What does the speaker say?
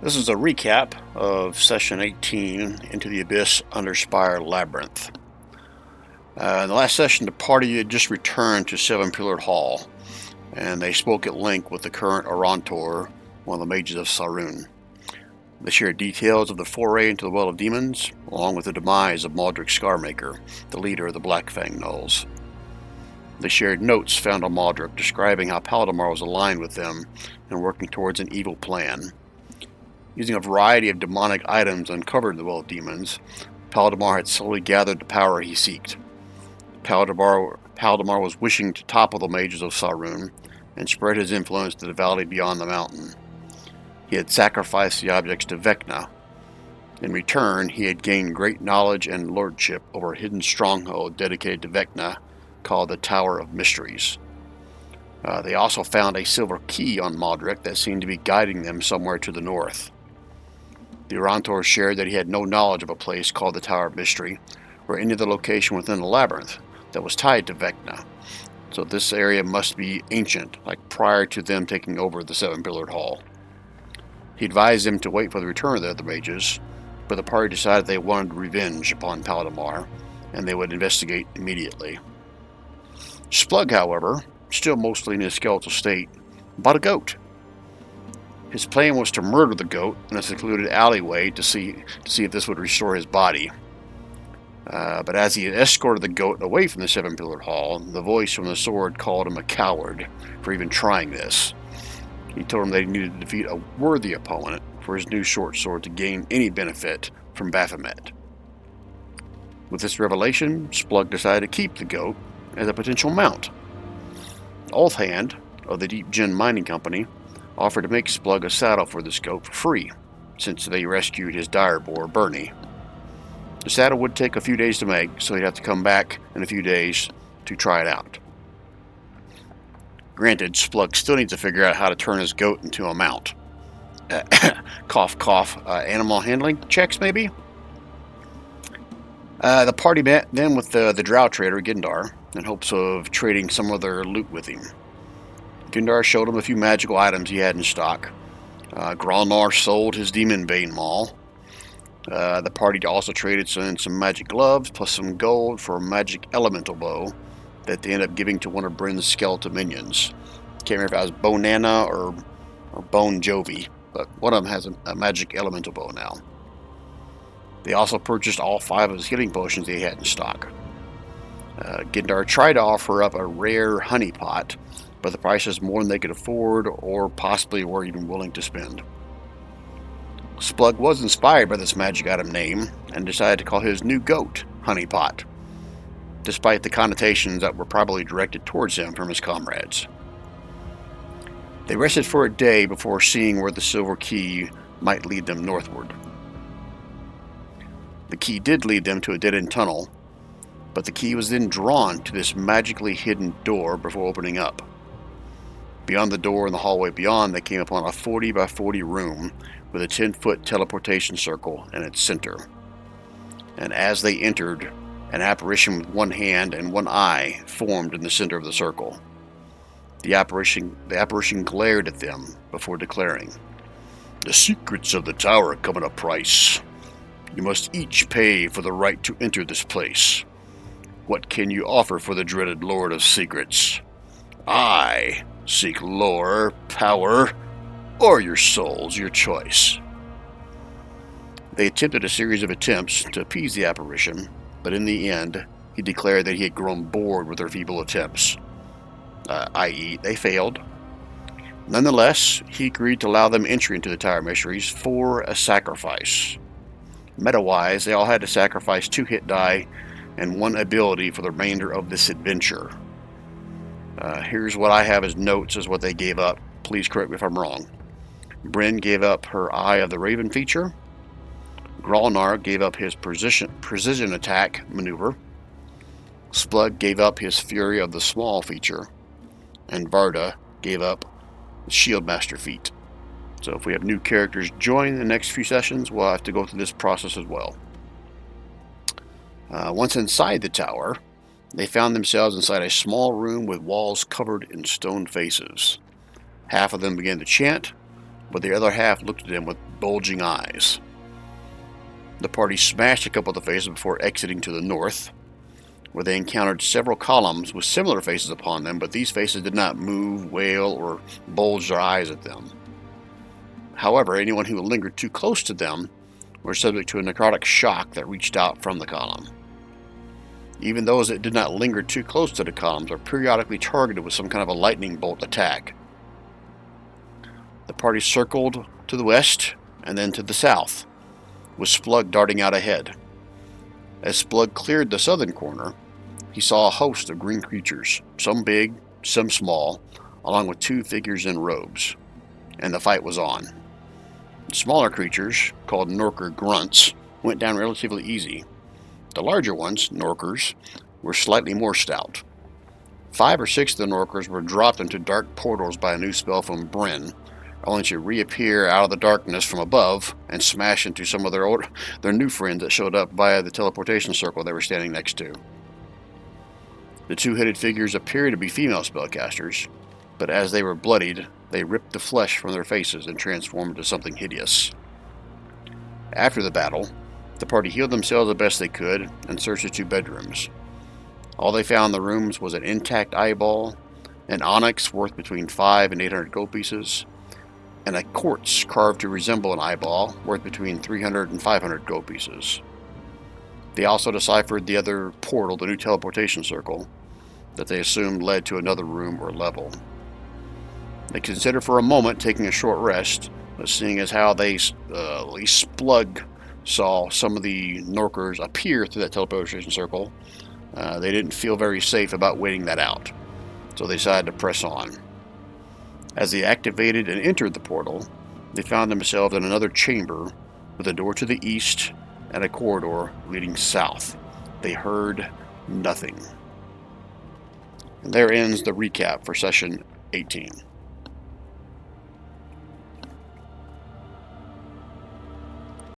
This is a recap of Session 18, Into the Abyss, Underspire, Labyrinth. In the last session, the party had just returned to Seven-Pillared Hall, and they spoke at length with the current Orantor, one of the mages of Sarun. They shared details of the foray into the Well of Demons, along with the demise of Maldrick Scarmaker, the leader of the Black Fang Gnolls. They shared notes found on Maldrick describing how Paldemar was aligned with them and working towards an evil plan. Using a variety of demonic items uncovered in the Well of Demons, Paldemar had slowly gathered the power he sought. Paldemar was wishing to topple the mages of Sarun and spread his influence to the valley beyond the mountain. He had sacrificed the objects to Vecna. In return, he had gained great knowledge and lordship over a hidden stronghold dedicated to Vecna called the Tower of Mysteries. They also found a silver key on Maldrick that seemed to be guiding them somewhere to the north. The Orantor shared that he had no knowledge of a place called the Tower of Mystery, or any other location within the Labyrinth that was tied to Vecna. So this area must be ancient, like prior to them taking over the Seven-Pillared Hall. He advised them to wait for the return of the other mages, but the party decided they wanted revenge upon Paldemar, and they would investigate immediately. Splug, however, still mostly in his skeletal state, bought a goat. His plan was to murder the goat in a secluded alleyway to see if this would restore his body. But as he had escorted the goat away from the Seven-Pillared Hall, the voice from the sword called him a coward for even trying this. He told him that he needed to defeat a worthy opponent for his new short sword to gain any benefit from Baphomet. With this revelation, Splug decided to keep the goat as a potential mount. Althand, of the Deep Gin Mining Company, offered to make Splug a saddle for this goat for free, since they rescued his dire boar, Bernie. The saddle would take a few days to make, so he'd have to come back in a few days to try it out. Granted, Splug still needs to figure out how to turn his goat into a mount. Cough, cough. Animal handling checks, maybe? The party met then with the drow trader, Gindar, in hopes of trading some of their loot with him. Gindar showed him a few magical items he had in stock. Gralnar sold his Demon Bane Maul. The party also traded some magic gloves, plus some gold for a magic elemental bow that they ended up giving to one of Bryn's skeleton minions. Can't remember if it was Bonana or Bone Jovi, but one of them has a magic elemental bow now. They also purchased all 5 of his healing potions they had in stock. Gindar tried to offer up a rare honey pot, but the price was more than they could afford or possibly were even willing to spend. Splug was inspired by this magic item name and decided to call his new goat Honey Pot, despite the connotations that were probably directed towards him from his comrades. They rested for a day before seeing where the silver key might lead them northward. The key did lead them to a dead-end tunnel, but the key was then drawn to this magically hidden door before opening up. Beyond the door in the hallway beyond, they came upon a 40 by 40 room with a 10-foot teleportation circle in its center. And as they entered, an apparition with one hand and one eye formed in the center of the circle. The apparition glared at them before declaring, "The secrets of the tower come at a price. You must each pay for the right to enter this place. What can you offer for the dreaded Lord of Secrets? I seek lore, power, or your souls, your choice." They attempted a series of attempts to appease the apparition, but in the end, he declared that he had grown bored with their feeble attempts, i.e., they failed. Nonetheless, he agreed to allow them entry into the Tower of Mysteries for a sacrifice. Meta-wise, they all had to sacrifice 2 hit die and 1 ability for the remainder of this adventure. Here's what I have as notes as what they gave up. Please correct me if I'm wrong. Bryn gave up her Eye of the Raven feature. Gralnar gave up his precision attack maneuver. Splug gave up his Fury of the Small feature. And Varda gave up the Shieldmaster feat. So if we have new characters join the next few sessions, we'll have to go through this process as well. Once inside the tower, they found themselves inside a small room with walls covered in stone faces. Half of them began to chant, but the other half looked at them with bulging eyes. The party smashed a couple of the faces before exiting to the north, where they encountered several columns with similar faces upon them, but these faces did not move, wail, or bulge their eyes at them. However, anyone who lingered too close to them were subject to a necrotic shock that reached out from the column. Even those that did not linger too close to the columns are periodically targeted with some kind of a lightning bolt attack. The party circled to the west and then to the south, with Splug darting out ahead. As Splug cleared the southern corner, he saw a host of green creatures, some big, some small, along with two figures in robes, and the fight was on. The smaller creatures, called Norker grunts, went down relatively easy. The larger ones, Norkers, were slightly more stout. 5 or 6 of the Norkers were dropped into dark portals by a new spell from Bryn, only to reappear out of the darkness from above and smash into some of their new friends that showed up via the teleportation circle they were standing next to. The two-headed figures appeared to be female spellcasters, but as they were bloodied, they ripped the flesh from their faces and transformed into something hideous. After the battle, the party healed themselves the best they could and searched the 2 bedrooms. All they found in the rooms was an intact eyeball, an onyx worth between 5 and 800 gold pieces, and a quartz carved to resemble an eyeball worth between 300 and 500 gold pieces. They also deciphered the other portal, the new teleportation circle, that they assumed led to another room or level. They considered for a moment taking a short rest, but seeing as how at least Splug saw some of the Norkers appear through that teleportation circle, they didn't feel very safe about waiting that out, so they decided to press on. As they activated and entered the portal, they found themselves in another chamber with a door to the east and a corridor leading south. They heard nothing. And there ends the recap for session 18.